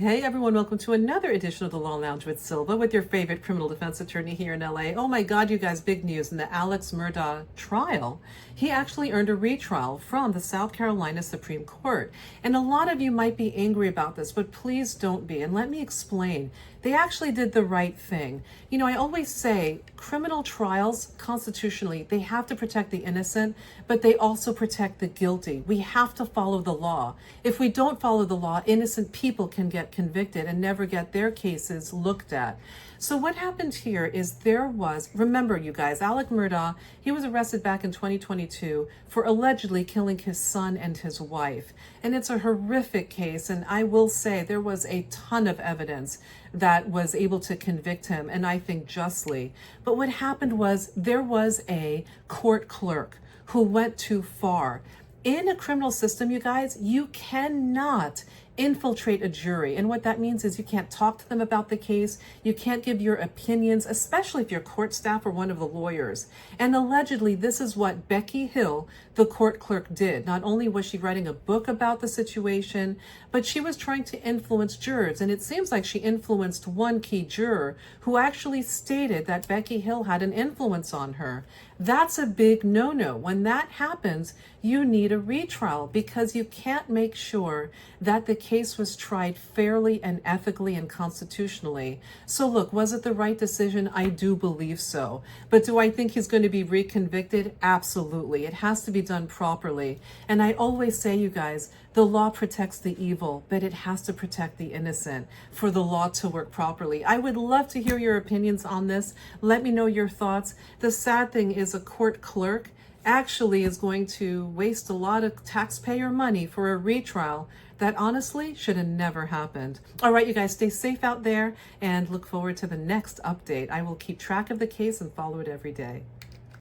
Hey everyone, welcome to another edition of the Law Lounge with Silva, with your favorite criminal defense attorney here in LA. Oh my God, you guys, big news in the Alex Murdaugh trial. He actually earned a retrial from the South Carolina Supreme Court. And a lot of you might be angry about this, but please don't be. And let me explain. They actually did the right thing. You know, I always say criminal trials, constitutionally, they have to protect the innocent, but they also protect the guilty. We have to follow the law. If we don't follow the law, innocent people can get convicted and never get their cases looked at. So what happened here is remember you guys, Alex Murdaugh, he was arrested back in 2022 for allegedly killing his son and his wife. And it's a horrific case, and I will say there was a ton of evidence that was able to convict him, and I think justly. But what happened was there was a court clerk who went too far. In a criminal system, you guys, you cannot infiltrate a jury. And what that means is you can't talk to them about the case. You can't give your opinions, especially if you're court staff or one of the lawyers. And allegedly, this is what Becky Hill, the court clerk, did. Not only was she writing a book about the situation, but she was trying to influence jurors. And it seems like she influenced one key juror who actually stated that Becky Hill had an influence on her. That's a big no-no. When that happens, you need a retrial because you can't make sure that the case was tried fairly and ethically and constitutionally. So look, was it the right decision? I do believe so. But do I think he's going to be reconvicted? Absolutely. It has to be done properly. And I always say, you guys, the law protects the evil, but it has to protect the innocent for the law to work properly. I would love to hear your opinions on this. Let me know your thoughts. The sad thing is a court clerk actually is going to waste a lot of taxpayer money for a retrial that honestly should have never happened. All right, you guys, stay safe out there and look forward to the next update. I will keep track of the case and follow it every day.